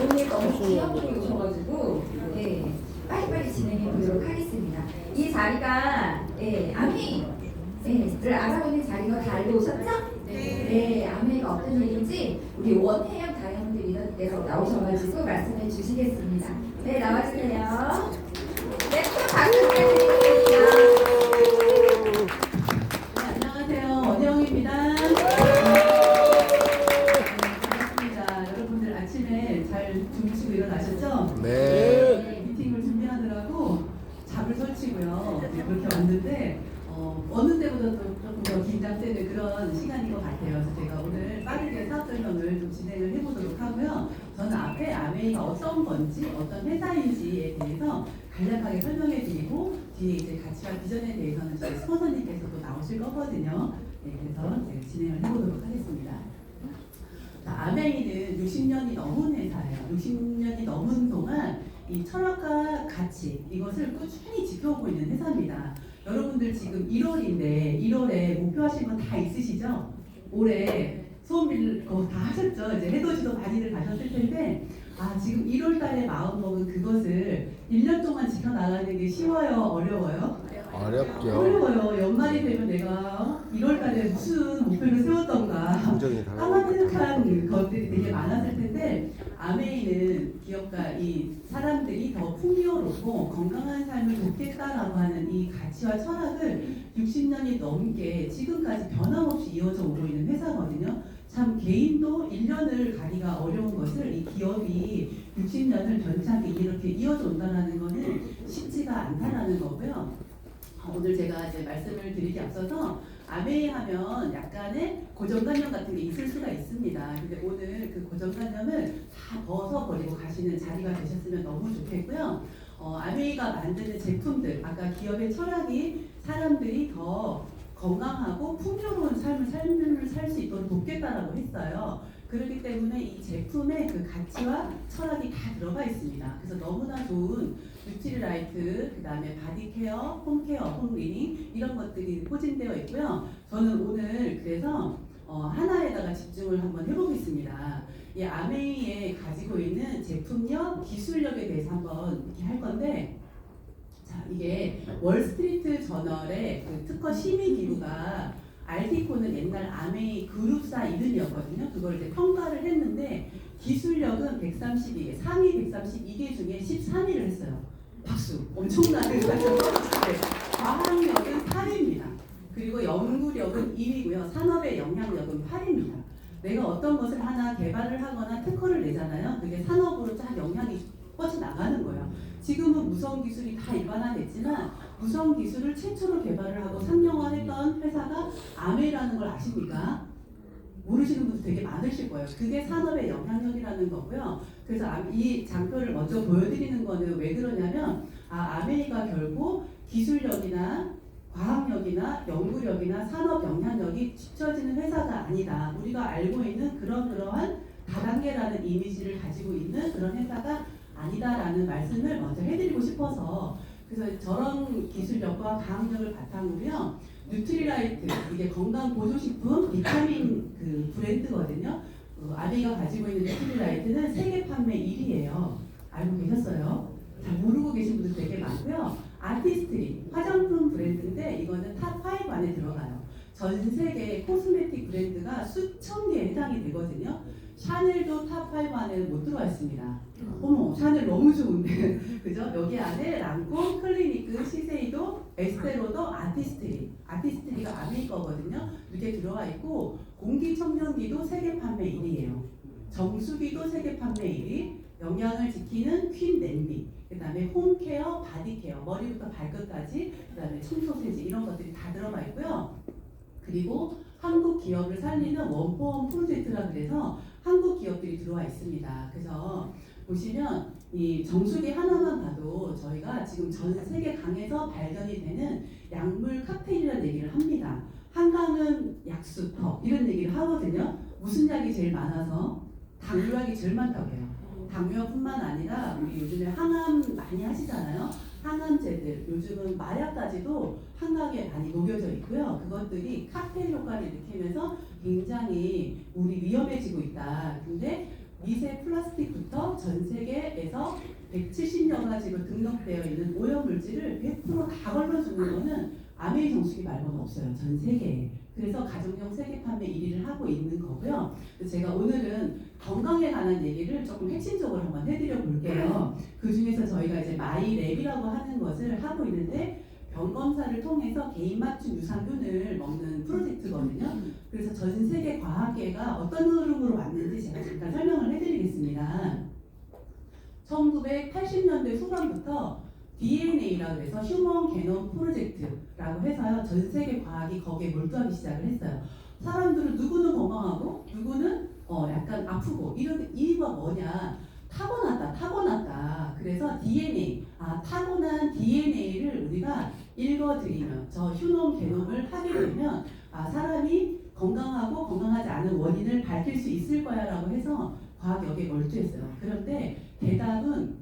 오늘 너무 귀엽게 오셔가지고 빨리빨리 진행해 보도록 하겠습니다. 이 자리가 아메이를 알아보는 자리가 다 알고 오셨죠? 네, 아메이가 어떤 일인지 우리 원혜영 다이아몬드 리더님께서 나오셔가지고 말씀해 주시겠습니다. 네, 나와주세요. 네, 큰 박수 부탁드리겠습니다. 안녕하세요. 원영입니다. 반갑습니다. 여러분들 아침에 잘 주무시고 일어나셨죠? 네. 미팅을 준비하느라고 잠을 설치고요. 그렇게 왔는데 어느 때보다 조금 더 긴장되는 그런 시간인 것 같아요. 그래서 제가 오늘 빠르게 사업 설명을 좀 진행을 해보도록 하고요. 저는 앞에 아메이가 어떤 건지, 어떤 회사인지에 대해서 간략하게 설명해드리고 뒤에 이제 가치와 비전에 대해서는 저희 스폰서님께서도 나오실 거거든요. 네, 그래서 제가 진행을 해보도록 하겠습니다. 자, 아메이는 60년이 넘은 회사예요. 60년이 넘은 동안 이 철학과 가치 이것을 꾸준히 지켜오고 있는 회사입니다. 여러분들 지금 1월인데 1월에 목표하신 건 다 있으시죠? 올해 소원 빌고 다 하셨죠? 이제 해돋이도 많이들 가셨을 텐데 지금 1월 달에 마음먹은 그것을 1년 동안 지켜나가는 게 쉬워요? 어려워요? 어렵죠. 어려워요. 연말이 되면 내가 1월 달에 무슨 목표를 세웠던가 까마득한 것들이 되게 많았을 텐데 아메이는 기업가 이 사람들이 더 풍요롭고 건강한 삶을 돕겠다라고 하는 이 가치와 철학을 60년이 넘게 지금까지 변함없이 이어져 오고 있는 회사거든요. 참 개인도 1년을 가기가 어려운 것을 이 기업이 60년을 변창하게 이렇게 이어져 온다는 것은 쉽지가 않다라는 거고요. 오늘 제가 이제 말씀을 드리기 앞서서 아메이 하면 약간의 고정관념 같은 게 있을 수가 있습니다. 근데 오늘 그 고정관념을 다 벗어버리고 가시는 자리가 되셨으면 너무 좋겠고요. 아메이가 만드는 제품들, 아까 기업의 철학이 사람들이 더 건강하고 풍요로운 삶을 살 수 있도록 돕겠다라고 했어요. 그렇기 때문에 이 제품에 그 가치와 철학이 다 들어가 있습니다. 그래서 너무나 좋은 뉴트리라이트, 그 다음에 바디케어, 홈케어, 홈리닝 이런 것들이 포진되어 있고요. 저는 오늘 그래서 하나에다가 집중을 한번 해보겠습니다. 이 아메이에 가지고 있는 제품력, 기술력에 대해서 한번 이렇게 할 건데 자, 이게 월스트리트 저널의 그 특허 심의 기구가 알티코는 옛날 아메이 그룹사 이름이었거든요. 그걸 이제 평가를 했는데 기술력은 132개, 상위 132개 중에 13위를 했어요. 박수! 엄청나게 가죠. 네. 과학력은 8위입니다. 그리고 연구력은 2위고요. 산업의 영향력은 8위입니다. 내가 어떤 것을 하나 개발을 하거나 특허를 내잖아요. 그게 산업으로 쫙 영향이 뻗어나가는 거예요. 지금은 무선 기술이 다 일반화됐지만 무선 기술을 최초로 개발을 하고 상용화했던 회사가 아메이라는 걸 아십니까? 모르시는 분들 되게 많으실 거예요. 그게 산업의 영향력이라는 거고요. 그래서 이 장표를 먼저 보여드리는 거는 왜 그러냐면 아메이가 결국 기술력이나 과학력이나 연구력이나 산업 영향력이 뒤처지는 회사가 아니다. 우리가 알고 있는 그러한 다단계라는 이미지를 가지고 있는 그런 회사가 아니다라는 말씀을 먼저 해드리고 싶어서 그래서 저런 기술력과 과학력을 바탕으로요. 뉴트리라이트 이게 건강 보조식품 비타민 그 브랜드거든요. 아메이가 가지고 있는 뉴트리라이트는 세계 판매 1위예요. 알고 계셨어요? 잘 모르고 계신 분들 되게 많고요. 아티스트리 화장품 브랜드인데 이거는 탑5 안에 들어가요. 전 세계 코스메틱 브랜드가 수천 개에 해당이 되거든요. 샤넬도 탑5 안에 못 들어와 있습니다. 어머, 샤넬 너무 좋은데. 그죠? 여기 안에 랑콤, 클리니크, 시세이도, 에스테로더, 아티스트리가 아메이 거거든요. 이렇게 들어와 있고, 공기청정기도 세계 판매 1위예요. 정수기도 세계 판매 1위, 영양을 지키는 퀸 냄비, 그 다음에 홈케어, 바디케어, 머리부터 발끝까지, 그 다음에 청소세제 이런 것들이 다 들어가 있고요. 그리고 한국 기업을 살리는 원포원 프로젝트라 그래서 한국 기업들이 들어와 있습니다. 그래서 보시면 이 정수기 하나만 봐도 저희가 지금 전 세계 강에서 발견이 되는 약물 칵테일이라는 얘기를 합니다. 한강은 약수터 이런 얘기를 하거든요. 무슨 약이 제일 많아서? 당뇨약이 제일 많다고 해요. 당뇨뿐만 아니라 우리 요즘에 항암 많이 하시잖아요. 항암제들, 요즘은 마약까지도 한강에 많이 녹여져 있고요. 그것들이 칵테일 효과를 일으키면서 굉장히 우리 위험해지고 있다. 근데 미세 플라스틱부터 전 세계에서 170여 가지로 등록되어 있는 오염물질을 100%다 걸러주는 거는 아메이 정수기 말고는 없어요. 전 세계에. 그래서 가정용 세계 판매 1위를 하고 있는 거고요. 제가 오늘은 건강에 관한 얘기를 조금 핵심적으로 한번 해드려 볼게요. 그 중에서 저희가 이제 마이랩이라고 하는 것을 하고 있는데 병 검사를 통해서 개인 맞춤 유산균을 먹는 프로젝트거든요. 그래서 전 세계 과학계가 어떤 흐름으로 왔는지 제가 잠깐 설명을 해드리겠습니다. 1980년대 후반부터 DNA라고 해서 휴먼 게놈 프로젝트라고 해서요. 전 세계 과학이 거기에 몰두하기 시작을 했어요. 사람들은 누구는 건강하고 누구는 약간 아프고 이런 이유가 뭐냐? 타고났다. 그래서 DNA, 타고난 DNA를 우리가 읽어드리면 저 휴먼 게놈을 하게 되면 사람이 건강하고 건강하지 않은 원인을 밝힐 수 있을 거야라고 해서 과학이 여기에 몰두했어요. 그런데 대답은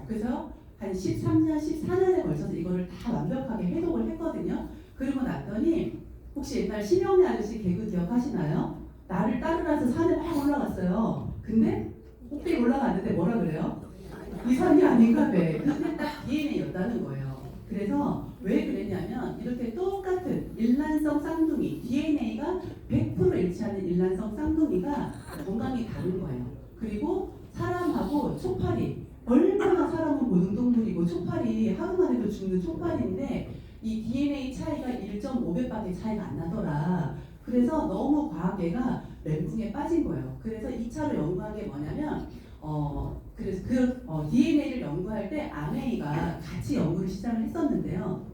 그래서 한 13년, 14년에 걸쳐서 이거를 다 완벽하게 해독을 했거든요. 그러고 났더니 혹시 옛날 심영래 아저씨 개그 기억하시나요? 나를 따르라서 산에 막 올라갔어요. 근데 꼭대기 올라갔는데 뭐라 그래요? 이 산이 아닌가 봐. 근데 딱 DNA였다는 거예요. 그래서 왜 그랬냐면 이렇게 똑같은 일란성 쌍둥이 DNA가 100% 일치하는 일란성 쌍둥이가 건강이 다른 거예요. 그리고 사람하고 초파리 얼마나 사람은 고등동물이고 초파리 하루만 해도 죽는 초파리인데 이 DNA 차이가 1.5배밖에 차이가 안 나더라. 그래서 너무 과학계가 멘붕에 빠진 거예요. 그래서 2차로 연구한 게 뭐냐면 DNA를 연구할 때 아메이가 같이 연구를 시작을 했었는데요.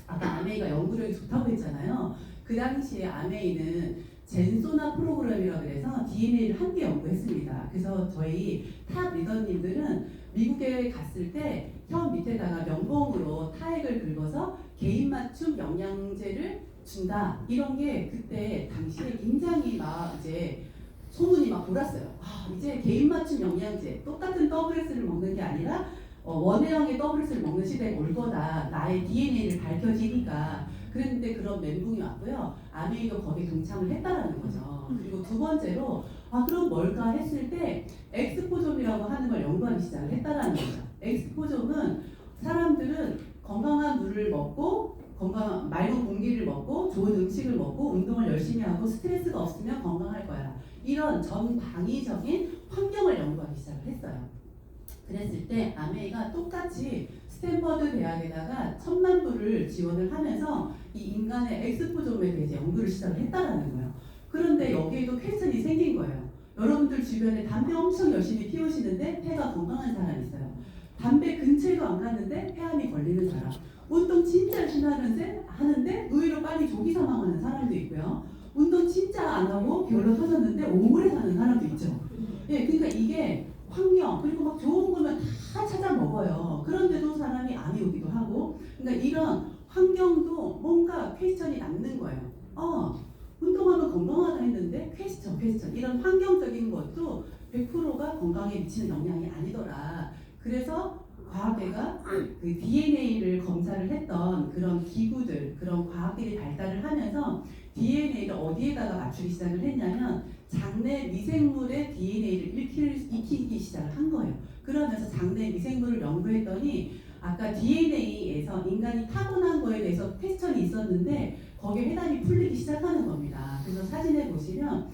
아까 아메이가 연구력이 좋다고 했잖아요. 그 당시에 아메이는 젠소나 프로그램이라고 해서 DNA를 함께 연구했습니다. 그래서 저희 탑 리더님들은 미국에 갔을 때 혀 밑에다가 면봉으로 타액을 긁어서 개인 맞춤 영양제를 준다. 이런 게 그때 당시에 굉장히 막 이제 소문이 막 돌았어요. 이제 개인 맞춤 영양제 똑같은 WS를 먹는 게 아니라 원해형의 WS를 먹는 시대가 올 거다. 나의 DNA를 밝혀지니까. 그랬는데 그런 멘붕이 왔고요. 아메이도 거기에 동참을 했다라는 거죠. 그리고 두 번째로 그럼 뭘까 했을 때 엑스포좀이라고 하는 걸 연구하기 시작을 했다라는 거죠. 엑스포좀은 사람들은 건강한 물을 먹고 맑은 공기를 먹고 좋은 음식을 먹고 운동을 열심히 하고 스트레스가 없으면 건강할 거야. 이런 전방위적인 환경을 연구하기 시작을 했어요. 그랬을 때 아메이가 똑같이 스탠퍼드 대학에다가 1,000만 불을 지원을 하면서 이 인간의 엑스포좀에 대해서 연구를 시작을 했다라는 거예요. 그런데 여기에도 퀘스천이 생긴 거예요. 여러분들 주변에 담배 엄청 열심히 피우시는데 폐가 건강한 사람 있어요. 담배 근처에도 안 갔는데 폐암이 걸리는 사람. 운동 진짜 열심히 하는데 의외로 빨리 조기 사망하는 사람도 있고요. 운동 진짜 안 하고 별로 터졌는데 오래 사는 사람도 있죠. 예, 그러니까 이게 환경 그리고 막 좋은 거면 다 찾아 먹어요. 그런데도 사람이 암이 오기도 하고, 그러니까 이런 환경도 뭔가 퀘스천이 남는 거예요. 운동하면 건강하다 했는데 퀘스천 이런 환경적인 것도 100%가 건강에 미치는 영향이 아니더라. 그래서 과학계가 그 DNA를 검사를 했던 그런 기구들, 그런 과학들이 발달을 하면서 DNA를 어디에다가 맞추기 시작을 했냐면 장내 미생물의 DNA를 익히기 시작을 한 거예요. 그러면서 장내 미생물을 연구했더니 아까 DNA에서 인간이 타고난 거에 대해서 퀘스천이 있었는데 거기에 해답이 풀리기 시작하는 겁니다. 그래서 사진에 보시면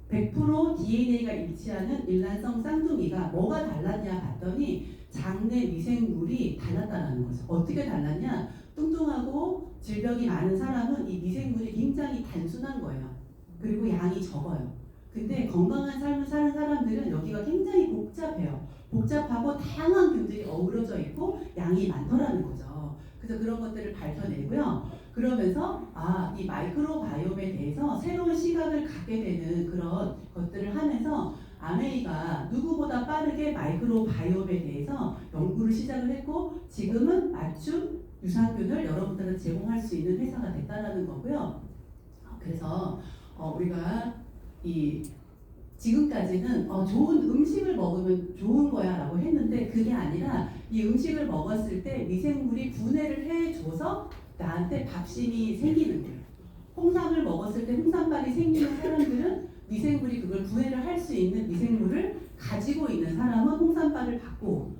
100% DNA가 일치하는 일란성 쌍둥이가 뭐가 달랐냐 봤더니 장내 미생물이 달랐다는 거죠. 어떻게 달랐냐? 뚱뚱하고 질병이 많은 사람은 이 미생물이 굉장히 단순한 거예요. 그리고 양이 적어요. 근데 건강한 삶을 사는 사람들은 여기가 굉장히 복잡해요. 복잡하고 다양한 균들이 어우러져 있고 양이 많더라는 거죠. 그래서 그런 것들을 밝혀내고요. 그러면서 이 마이크로바이옴에 대해서 새로운 시각을 갖게 되는 그런 것들을 하면서 아메이가 누구보다 빠르게 마이크로바이옴에 대해서 연구를 시작을 했고 지금은 맞춤 유산균을 여러분들은 제공할 수 있는 회사가 됐다라는 거고요. 그래서 우리가 지금까지는 좋은 음식을 먹으면 좋은 거야 라고 했는데 그게 아니라 이 음식을 먹었을 때 미생물이 분해를 해줘서 나한테 밥심이 생기는 거예요. 홍삼을 먹었을 때 홍삼발이 생기는 사람들은 미생물이 그걸 분해를 할 수 있는 미생물을 가지고 있는 사람은 홍삼바를 받고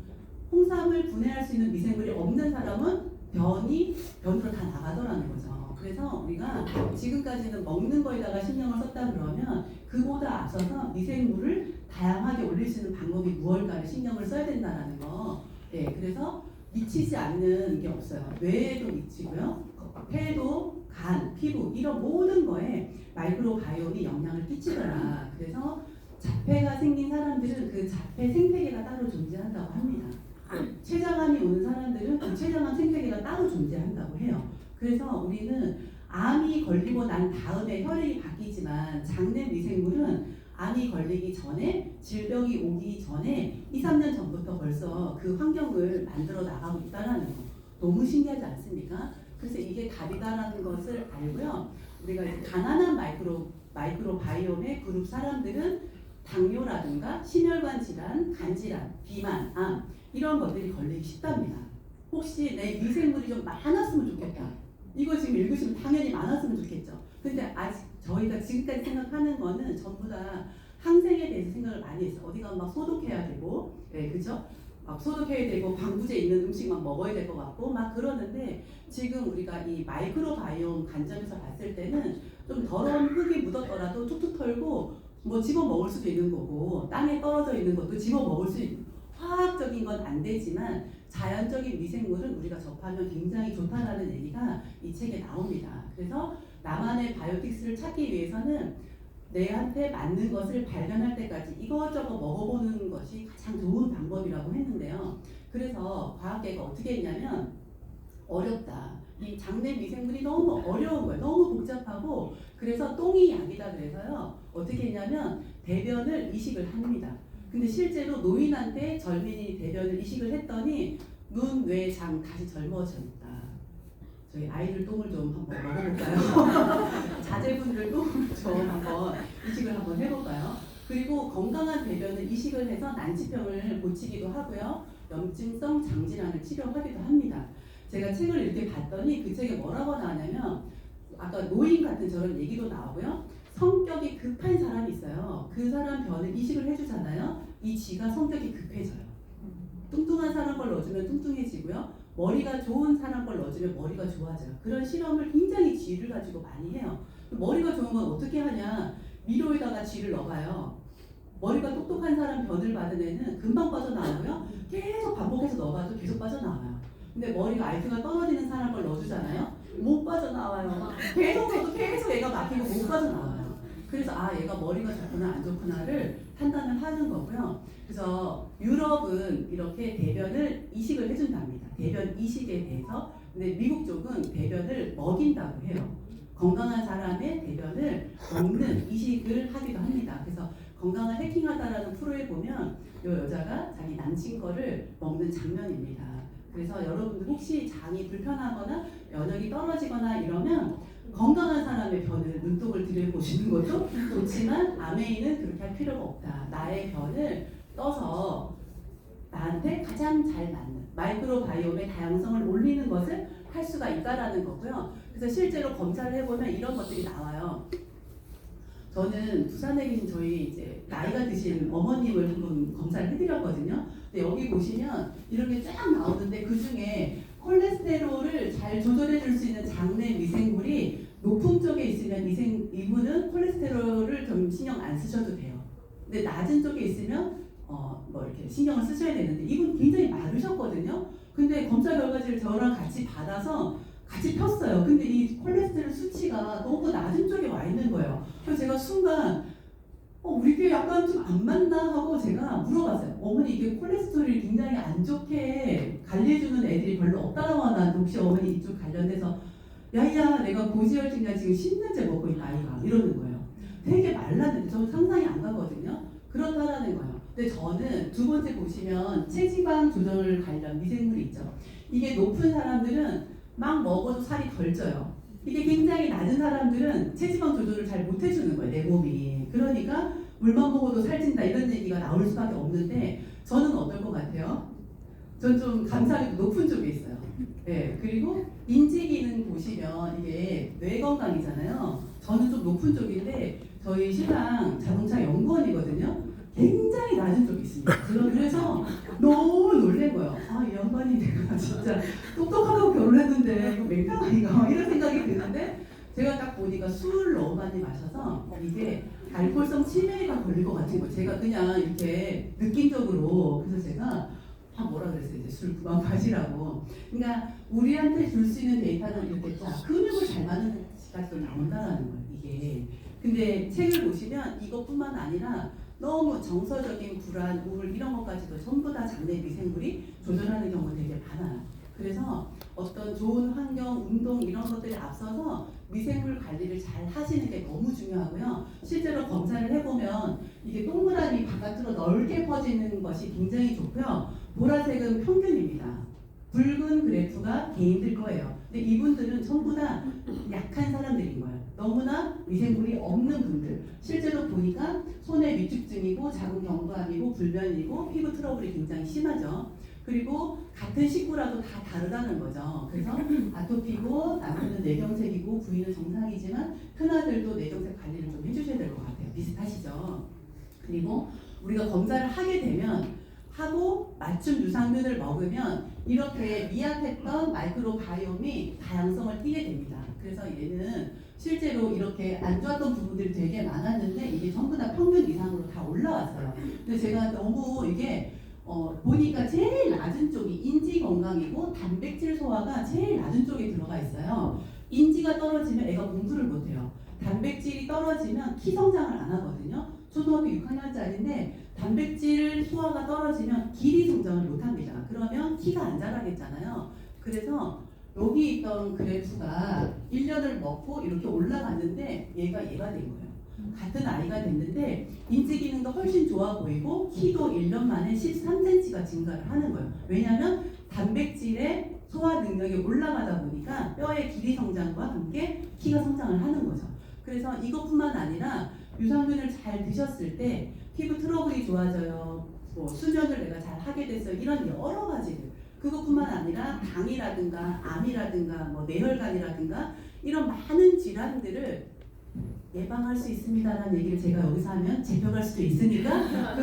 홍삼을 분해할 수 있는 미생물이 없는 사람은 변으로 다 나가더라는 거죠. 그래서 우리가 지금까지는 먹는 거에다가 신경을 썼다 그러면 그보다 앞서서 미생물을 다양하게 올릴 수 있는 방법이 무엇일까를 신경을 써야 된다는 거. 네, 그래서 미치지 않는 게 없어요. 뇌에도 미치고요. 폐도, 간, 피부 이런 모든 거에 마이크로바이옴이 영향을 끼치더라. 그래서 자폐가 생긴 사람들은 그 자폐 생태계가 따로 존재한다고 합니다. 췌장암이 오는 사람들은 그 췌장암 생태계가 따로 존재한다고 해요. 그래서 우리는 암이 걸리고 난 다음에 혈액이 바뀌지만 장내 미생물은 암이 걸리기 전에 질병이 오기 전에 2, 3년 전부터 벌써 그 환경을 만들어 나가고 있다는 거 너무 신기하지 않습니까? 그래서 이게 답이다라는 것을 알고요. 우리가 이제 가난한 마이크로바이옴의 그룹 사람들은 당뇨라든가 심혈관 질환, 간질환, 비만, 암 이런 것들이 걸리기 쉽답니다. 혹시 내 미생물이 좀 많았으면 좋겠다. 이거 지금 읽으시면 당연히 많았으면 좋겠죠. 근데 아직 저희가 지금까지 생각하는 거는 전부 다 항생에 대해서 생각을 많이 했어요. 어디 가면 막 소독해야 되고, 네, 그죠? 막 소독해야 되고 방부제 있는 음식만 먹어야 될 것 같고 막 그러는데 지금 우리가 이 마이크로바이옴 관점에서 봤을 때는 좀 더러운 흙이 묻었더라도 툭툭 털고 뭐 집어 먹을 수도 있는 거고 땅에 떨어져 있는 것도 집어 먹을 수 있는 화학적인 건 안 되지만 자연적인 미생물은 우리가 접하면 굉장히 좋다라는 얘기가 이 책에 나옵니다. 그래서 나만의 바이오틱스를 찾기 위해서는 내한테 맞는 것을 발견할 때까지 이것저것 먹어보는 것이 가장 좋은 방법이라고 했는데요. 그래서 과학계가 어떻게 했냐면 어렵다. 이 장내 미생물이 너무 어려운 거예요. 너무 복잡하고 그래서 똥이 약이다 그래서요. 어떻게 했냐면 대변을 이식을 합니다. 근데 실제로 노인한테 젊은이 대변을 이식을 했더니 눈, 뇌, 장 다시 젊어졌다. 저희 아이들 똥을 좀 한번 먹어볼까요? 자제분들 똥을 좀 한번 이식을 한번 해볼까요? 그리고 건강한 대변을 이식을 해서 난치병을 고치기도 하고요. 염증성 장질환을 치료하기도 합니다. 제가 책을 이렇게 봤더니 그 책에 뭐라고 나왔냐면 아까 노인 같은 저런 얘기도 나오고요. 성격이 급한 사람이 있어요. 그 사람 변을 이식을 해주잖아요. 이 쥐가 성격이 급해져요. 뚱뚱한 사람 걸 넣어주면 뚱뚱해지고요. 머리가 좋은 사람 걸 넣어주면 머리가 좋아져요. 그런 실험을 굉장히 쥐를 가지고 많이 해요. 머리가 좋은 건 어떻게 하냐. 미로에다가 쥐를 넣어봐요. 머리가 똑똑한 사람 변을 받은 애는 금방 빠져나오고요. 계속 반복해서 넣어봐도 계속 빠져나와요. 근데 머리가 IQ가 떨어지는 사람 걸 넣어주잖아요. 못 빠져나와요. 계속 해도 계속 애가 막히고 못 빠져나와요. 그래서 아 얘가 머리가 좋구나 안 좋구나를 판단을 하는 거고요. 그래서 유럽은 이렇게 대변을 이식을 해준답니다. 대변 이식에 대해서. 근데 미국 쪽은 대변을 먹인다고 해요. 건강한 사람의 대변을 먹는 이식을 하기도 합니다. 그래서 건강을 해킹하다라는 프로에 보면 이 여자가 자기 남친 거를 먹는 장면입니다. 그래서 여러분들 혹시 장이 불편하거나 면역이 떨어지거나 이러면 건강한 사람의 변을 눈독을 들여보시는 것도 좋지만 아메이는 그렇게 할 필요가 없다. 나의 변을 떠서 나한테 가장 잘 맞는 마이크로바이옴의 다양성을 올리는 것을 할 수가 있다라는 거고요. 그래서 실제로 검사를 해보면 이런 것들이 나와요. 저는 부산에 계신 저희 이제 나이가 드신 어머님을 한번 검사를 해드렸거든요. 근데 여기 보시면 이런 게 쫙 나오는데 그 중에 콜레스테롤을 잘 조절해줄 수 있는 장내 미생물이 높은 쪽에 있으면 이분은 콜레스테롤을 좀 신경 안 쓰셔도 돼요. 근데 낮은 쪽에 있으면 뭐 이렇게 신경을 쓰셔야 되는데 이분 굉장히 마르셨거든요. 근데 검사 결과지를 저랑 같이 받아서 같이 폈어요. 근데 이 콜레스테롤 수치가 너무 낮은 쪽에 와 있는 거예요. 그래서 제가 순간 우리 약간 좀 안 맞나 하고 제가 물어봤어요. 어머니 이게 콜레스테롤이 굉장히 안 좋게 관리해주는 애들이 별로 없다라고 하는데 혹시 어머니 이쪽 관련돼서 야야 내가 고지혈증약 지금 10년째 먹고 있는 아이가 이러는 거예요. 되게 말랐는데 저는 상상이 안 가거든요. 그렇다라는 거예요. 근데 저는 두 번째 보시면 체지방 조절 관련 미생물이 있죠. 이게 높은 사람들은 막 먹어도 살이 덜 쪄요. 이게 굉장히 낮은 사람들은 체지방 조절을 잘 못 해주는 거예요, 내 몸이. 그러니까 물만 먹어도 살찐다 이런 얘기가 나올 수밖에 없는데 저는 어떨 것 같아요? 전 좀 감사하게도 높은 쪽에 있어요. 네, 그리고 인지 기능 보시면 이게 뇌 건강이잖아요. 저는 좀 높은 쪽인데 저희 신랑 자동차 연구원이거든요. 굉장히 낮은 쪽이 있습니다. 제가 그래서 너무 놀란 거예요. 아, 이 양반이 내가 진짜 똑똑하다고 결혼했는데 이거 맹탕 아닌가 이런 생각이 드는데 제가 딱 보니까 술을 너무 많이 마셔서 이게 알코올성 치매가 걸릴 것 같은 거. 제가 그냥 이렇게 느낌적으로 그래서 제가 뭐라 그랬어요. 이제 술 그만 마시라고. 그러니까 우리한테 줄 수 있는 데이터는 이렇게 자 근육을 잘 맞는 지가 또 나온다라는 거예요. 이게. 근데 책을 보시면 이것뿐만 아니라 너무 정서적인 불안, 우울 이런 것까지도 전부 다 장내 미생물이 조절하는 경우가 되게 많아요. 그래서 어떤 좋은 환경, 운동 이런 것들이 앞서서 미생물 관리를 잘 하시는 게 너무 중요하고요. 실제로 검사를 해보면 이게 동그라미 바깥으로 넓게 퍼지는 것이 굉장히 좋고요. 보라색은 평균입니다. 붉은 그래프가 개인들 거예요. 근데 이분들은 전부 다 약한 사람들인 거예요. 너무나 미생물이 없는 분들. 실제로 보니까 손에 위축증이고 자궁 경부암이고 불면이고 피부 트러블이 굉장히 심하죠. 그리고 같은 식구라도 다 다르다는 거죠. 그래서 아토피고 남편은 뇌경색이고 부인은 정상이지만 큰아들도 뇌경색 관리를 좀 해주셔야 될 것 같아요. 비슷하시죠. 그리고 우리가 검사를 하게 되면 하고 맞춤 유산균을 먹으면 이렇게 미약했던 마이크로바이옴이 다양성을 띠게 됩니다. 그래서 얘는 실제로 이렇게 안 좋았던 부분들이 되게 많았는데 이게 전부 다 평균 이상으로 다 올라왔어요. 근데 제가 너무 이게 보니까 제일 낮은 쪽이 인지 건강이고 단백질 소화가 제일 낮은 쪽에 들어가 있어요. 인지가 떨어지면 애가 공부를 못해요. 단백질이 떨어지면 키 성장을 안 하거든요. 초등학교 6학년짜리인데 단백질 소화가 떨어지면 길이 성장을 못합니다. 그러면 키가 안 자라겠잖아요. 그래서 여기 있던 그래프가 1년을 먹고 이렇게 올라갔는데 얘가 된 거예요. 같은 아이가 됐는데 인지 기능도 훨씬 좋아 보이고 키도 1년 만에 13cm가 증가를 하는 거예요. 왜냐하면 단백질의 소화 능력이 올라가다 보니까 뼈의 길이 성장과 함께 키가 성장을 하는 거죠. 그래서 이것뿐만 아니라 유산균을 잘 드셨을 때 피부 트러블이 좋아져요. 뭐 수면을 내가 잘 하게 됐어요. 이런 여러 가지들. 그것뿐만 아니라 당이라든가 암이라든가 뭐 뇌혈관이라든가 이런 많은 질환들을 예방할 수 있습니다라는 얘기를 제가 여기서 하면 잡혀갈 수도 있으니까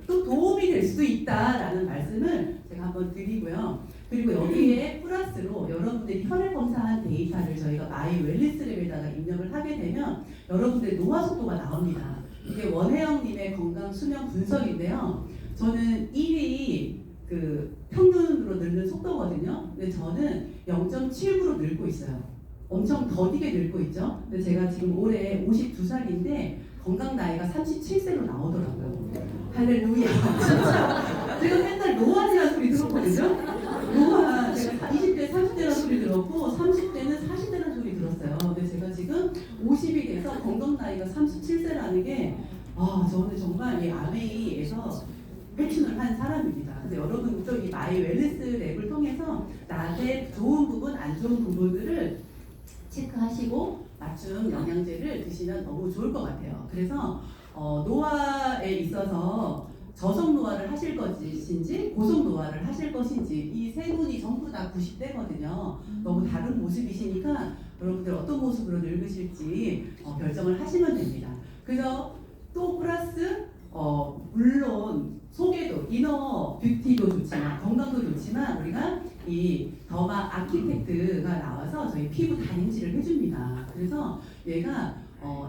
또 도움이 될 수도 있다라는 말씀을 제가 한번 드리고요. 그리고 여기에 플러스로 여러분들이 혈액 검사한 데이터를 저희가 마이 웰리스 랩에다가 입력을 하게 되면 여러분들의 노화 속도가 나옵니다. 이게 원혜영님의 건강 수면 분석인데요. 저는 1위 그 평균으로 늙는 속도거든요. 근데 저는 0.79로 늙고 있어요. 엄청 더디게 늙고 있죠. 근데 제가 지금 올해 52살인데 건강 나이가 37세로 나오더라고요. 할렐루야. 진짜 제가 맨날 노안이라는 소리 들었거든요. 노안. 제가 20대 30대라는 소리 들었고 30대는 40대라는 소리 들었어요. 근데 제가 지금 50이 돼서 건강 나이가 37세라는 게 저는 정말 이 아메이에서 회춘을 한 사람입니다. 그래서 여러분도 이 마이 웰리스 랩을 통해서 나한테 좋은 부분, 안 좋은 부분들을 체크하시고 맞춤 영양제를 드시면 너무 좋을 것 같아요. 그래서 노화에 있어서 저속 노화를 하실 것인지 고속 노화를 하실 것인지 이 세 분이 전부 다 90대거든요. 너무 다른 모습이시니까 여러분들 어떤 모습으로 늙으실지 결정을 하시면 됩니다. 그래서 또 플러스 물론 속에도 이너 뷰티도 좋지만 건강도 좋지만 우리가 이 더마 아키텍트가 나와서 저희 피부 다림질을 해줍니다. 그래서 얘가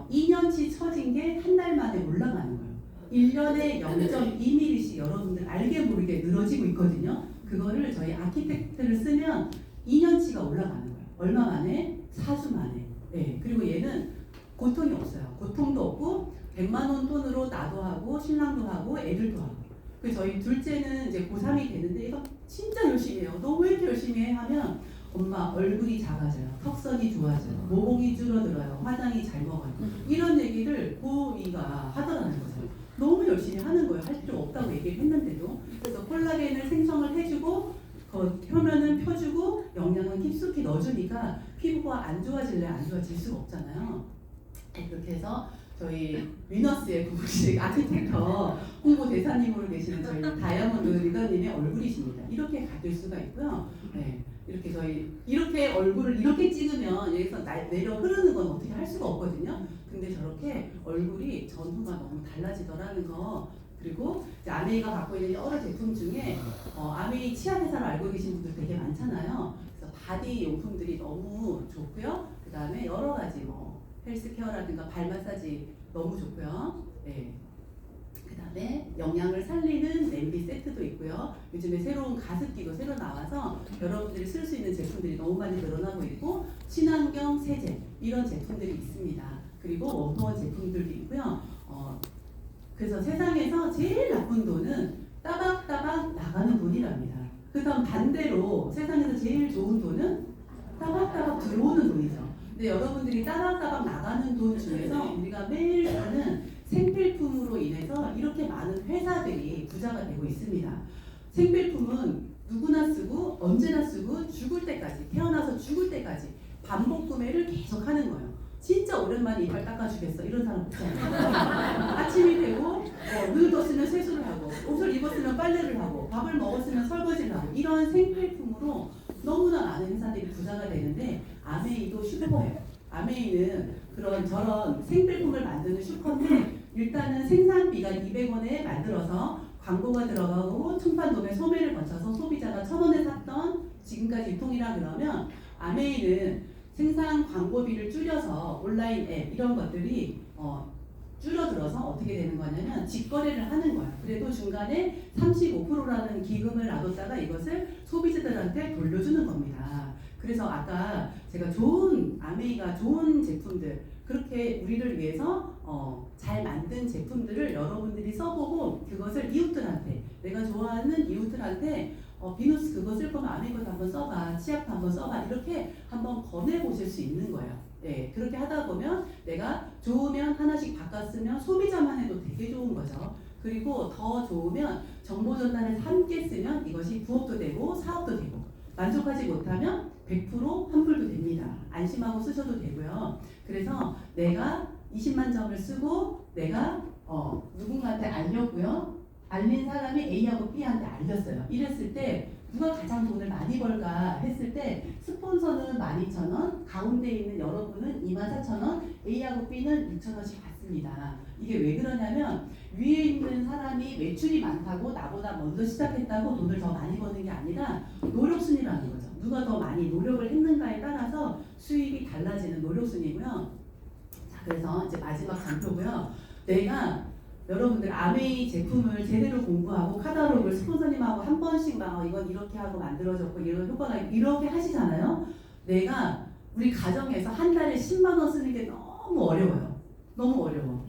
2년치 처진 게 한 달 만에 올라가는 거예요. 1년에 0.2mm씩 여러분들 알게 모르게 늘어지고 있거든요. 그거를 저희 아키텍트를 쓰면 2년치가 올라가는 거예요. 얼마 만에? 4주 만에. 네. 그리고 얘는 고통이 없어요. 고통도 없고 100만 원 돈으로 나도 하고 신랑도 하고 애들도 하고. 그래서 저희 둘째는 이제 고3이 되는데 얘가 진짜 열심히 해요. 너 왜 이렇게 열심히 해? 하면 엄마 얼굴이 작아져요. 턱선이 좋아져요. 모공이 줄어들어요. 화장이 잘 먹어요. 이런 얘기를 고2가 하더라는 거죠. 너무 열심히 하는 거예요. 할 필요 없다고 얘기를 했는데도. 그래서 콜라겐을 생성을 해주고 표면은 펴주고 영양은 깊숙이 넣어주니까 피부가 안 좋아질래 안 좋아질 수가 없잖아요. 그렇게 해서 저희 위너스의 공식 아키텍터 홍보 대사님으로 계시는 저희 다이아몬드 리더님의 얼굴이십니다. 이렇게 가질 수가 있고요. 네, 이렇게 저희 이렇게 얼굴을 이렇게 찍으면 여기서 내려 흐르는 건 어떻게 할 수가 없거든요. 근데 저렇게 얼굴이 전후가 너무 달라지더라는 거 그리고 이제 아메이가 갖고 있는 여러 제품 중에 아메이 치아회사를 알고 계신 분들 되게 많잖아요. 그래서 바디 용품들이 너무 좋고요. 그 다음에 여러 가지 뭐 헬스케어라든가 발 마사지 너무 좋고요. 네. 그 다음에 영양을 살리는 냄비 세트도 있고요. 요즘에 새로운 가습기도 새로 나와서 여러분들이 쓸 수 있는 제품들이 너무 많이 늘어나고 있고, 친환경 세제 이런 제품들이 있습니다. 그리고 원포원 제품들도 있고요. 그래서 세상에서 제일 나쁜 돈은 따박따박 나가는 돈이랍니다. 그 다음 반대로 세상에서 제일 좋은 돈은 따박따박 들어오는 돈이죠. 근데 여러분들이 따박따박 나가는 돈 중에서 우리가 매일 사는 생필품으로 인해서 이렇게 많은 회사들이 부자가 되고 있습니다. 생필품은 누구나 쓰고 언제나 쓰고 죽을 때까지, 태어나서 죽을 때까지 반복 구매를 계속 하는 거예요. 진짜 오랜만에 이빨 닦아주겠어 이런 사람 없잖아요. 아침이 되고 눈을 떴으면 세수를 하고, 옷을 입었으면 빨래를 하고, 밥을 먹었으면 설거지를 하고, 이런 생필품으로 너무나 많은 회사들이 부자가 되는데 아메이도 슈퍼예요. 아메이는 그런 저런 생필품을 만드는 슈퍼인데, 일단은 생산비가 200원에 만들어서 광고가 들어가고 총판도매 소매를 거쳐서 소비자가 1,000원에 샀던 지금까지 유통이라 그러면, 아메이는 생산 광고비를 줄여서 온라인 앱 이런 것들이 줄어들어서 어떻게 되는 거냐면 직거래를 하는 거예요. 그래도 중간에 35%라는 기금을 놔뒀다가 이것을 소비자들한테 돌려주는 겁니다. 그래서 아까 제가 아메이가 좋은 제품들, 그렇게 우리를 위해서 잘 만든 제품들을 여러분들이 써보고 그것을 이웃들한테, 내가 좋아하는 이웃들한테 비누스 그거 쓸 거면 아메이 것도 한번 써봐, 치약도 한번 써봐, 이렇게 한번 권해보실 수 있는 거예요. 네, 그렇게 하다 보면 내가 좋으면 하나씩 바꿨으면 소비자만 해도 되게 좋은 거죠. 그리고 더 좋으면 정보 전달을 함께 쓰면 이것이 부업도 되고 사업도 되고, 만족하지 못하면 100% 환불도 됩니다. 안심하고 쓰셔도 되고요. 그래서 내가 20만 점을 쓰고 내가 누군가한테 알렸고요. 알린 사람이 A하고 B한테 알렸어요. 이랬을 때 누가 가장 돈을 많이 벌까 했을 때 스폰서는 12,000원, 가운데 있는 여러분은 24,000원, A하고 B는 6,000원씩 받습니다. 이게 왜 그러냐면 위에 있는 사람이 매출이 많다고 나보다 먼저 시작했다고 돈을 더 많이 버는 게 아니라 노력순이라는 거죠. 누가 더 많이 노력을 했는가에 따라서 수입이 달라지는 노력순이고요. 자, 그래서 이제 마지막 장표고요. 내가 여러분들 아메이 제품을 제대로 공부하고 카탈로그를 스폰서님하고 한 번씩 막 이건 이렇게 하고 만들어졌고 이런 효과가 이렇게 하시잖아요. 내가 우리 가정에서 한 달에 10만 원 쓰는 게 너무 어려워요. 너무 어려워.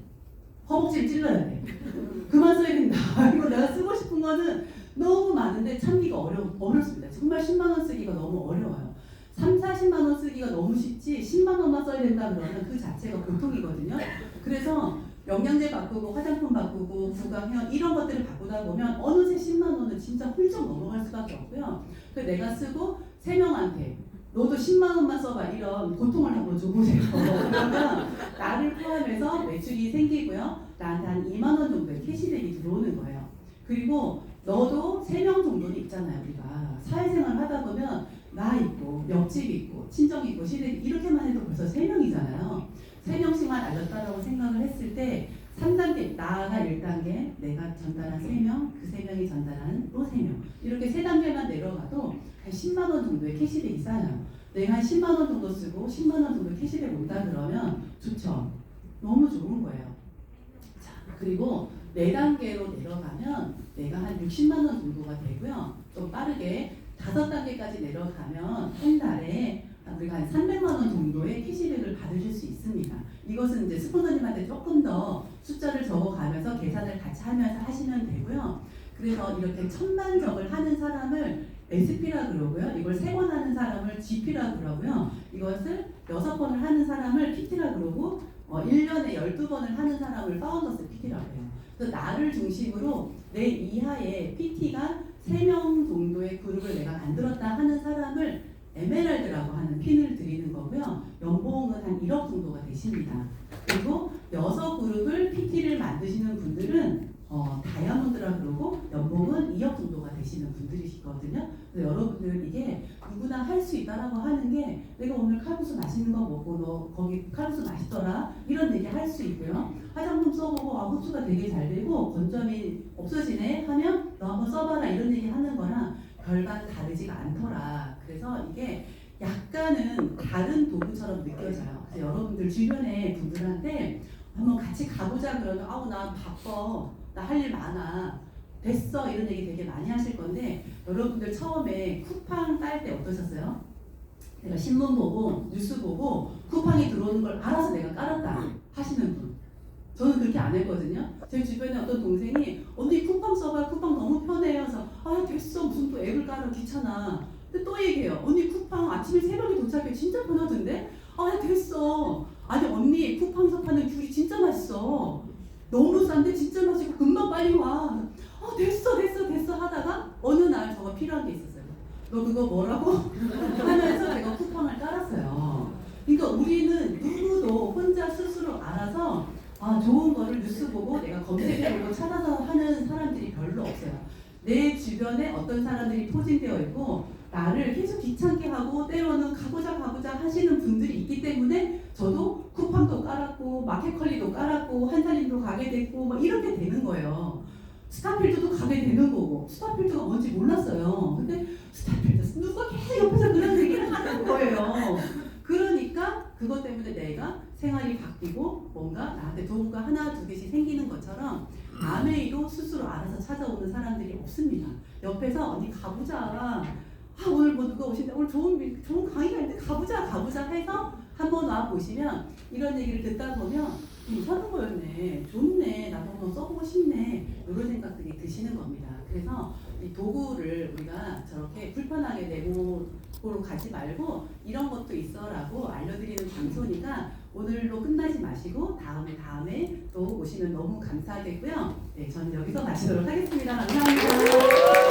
허벅지를 찔러야 돼. 그만 써야 된다. 이거 내가 쓰고 싶은 거는 너무 많은데 참기가 어렵습니다. 정말 10만 원 쓰기가 너무 어려워요. 3, 40만 원 쓰기가 너무 쉽지 10만 원만 써야 된다 그러면 그 자체가 고통이거든요. 그래서 영양제 바꾸고 화장품 바꾸고 구강 이런 것들을 바꾸다 보면 어느새 10만 원은 진짜 훌쩍 넘어갈 수밖에 없고요. 그래서 내가 쓰고 3명한테 너도 10만 원만 써봐 이런 고통을 한번 줘보세요. 그러면 나를 포함해서 매출이 생기고요. 나한테 한 2만 원 정도의 캐시백이 들어오는 거예요. 그리고 너도 3명 정도는 있잖아요. 우리가 사회생활 하다 보면 나 있고 옆집 있고 친정 있고 시댁 이렇게만 해도 벌써 3명이잖아요. 3명씩만 알렸다라고 생각을 했을 때 3단계, 나가 1단계, 내가 전달한 3명, 그 3명이 전달한 또 3명 이렇게 3단계만 내려가도 한 10만 원 정도의 캐시백이 쌓여요. 내가 한 10만 원 정도 쓰고 10만 원 정도 캐시백 온다 그러면 좋죠. 너무 좋은 거예요. 자, 그리고 4단계로 내려가면 내가 한 60만 원 정도가 되고요. 좀 빠르게 5단계까지 내려가면 한 달에 우리가 한 300만 원 정도의 캐시백을 받으실 수 있습니다. 이것은 이제 스폰서님한테 조금 더 숫자를 적어가면서 계산을 같이 하면서 하시면 되고요. 그래서 이렇게 1000만 점을 하는 사람을 SP라 그러고요. 이걸 3번 하는 사람을 GP라 그러고요. 이것을 6번을 하는 사람을 PT라 그러고 1년에 12번을 하는 사람을 파운더스 PT라고 해요. 그래서 나를 중심으로 내 이하에 PT가 3명 정도의 그룹을 내가 만들었다 하는 사람을 에메랄드라고 하는 핀을 드리는 거고요. 연봉은 한 1억 정도가 되십니다. 그리고 6그룹을 PT를 만드시는 분들은 다이아몬드라 그러고 연봉은 2억 정도가 되시는 분들이시거든요. 그래서 여러분들 여러분들 이게 누구나 할 수 있다라고 하는 게 내가 오늘 칼국수 맛있는 거 먹고 너 거기 칼국수 맛있더라 이런 얘기 할 수 있고요. 화장품 써보고 아 흡수가 되게 잘 되고 건점이 없어지네 하면 너 한번 써봐라 이런 얘기 하는 거랑 별반 다르지가 않더라. 그래서 이게 약간은 다른 도구처럼 느껴져요. 그래서 여러분들 주변에 분들한테 한번 같이 가보자 그러면 아우 나 바빠 나 할 일 많아 됐어 이런 얘기 되게 많이 하실 건데 여러분들 처음에 쿠팡 딸 때 어떠셨어요? 내가 신문 보고 뉴스 보고 쿠팡이 들어오는 걸 알아서 내가 깔았다 하시는 분 저는 그렇게 안 했거든요. 제 주변에 어떤 동생이 언니 쿠팡 써봐 쿠팡 너무 편해요. 그래서 아 됐어 무슨 또 앱을 깔아 귀찮아. 근데 또 얘기해요. 언니 쿠팡 아침에 새벽에 도착해 진짜 편하던데? 아 됐어. 아니 언니 쿠팡에서 파는 귤이 진짜 맛있어. 너무 싼데 진짜 맛있고 금방 빨리 와. 됐어 하다가 어느 날 저가 필요한 게 있었어요. 너 그거 뭐라고? 하면서 제가 쿠팡을 깔았어요. 그러니까 우리는 누구도 혼자 스스로 알아서 아 좋은 거를 뉴스 보고 내가 검색해보고 찾아서 하는 사람들이 별로 없어요. 내 주변에 어떤 사람들이 포진되어 있고 나를 계속 귀찮게 하고 때로는 가보자 하시는 분들이 있기 때문에 저도 쿠팡도 깔았고 마켓컬리도 깔았고 한살림도 가게 됐고 막 이렇게 되는 거예요. 스타필드도 가게 되는 거고 스타필드가 뭔지 몰랐어요. 근데 스타필드 누가 계속 옆에서 그런 얘기를 하는 거예요. 그러니까 그것 때문에 내가 생활이 바뀌고 뭔가 나한테 도구가 하나 두 개씩 생기는 것처럼 아메이도 스스로 알아서 찾아오는 사람들이 없습니다. 옆에서 언니 가보자. 아 오늘 뭐 누가 오신다. 오늘 좋은 강의가 있는데 가보자 해서 한번 와 보시면 이런 얘기를 듣다 보면 괜찮은 거였네. 좋네. 나도 한번 써보고 싶네. 이런 생각들이 드시는 겁니다. 그래서 이 도구를 우리가 저렇게 불편하게 내고로 가지 말고 이런 것도 있어라고 알려드리는 장소니까 오늘로 끝나지 마시고 다음에 또 오시면 너무 감사하겠고요. 네, 저는 여기서 마치도록 하겠습니다. 감사합니다.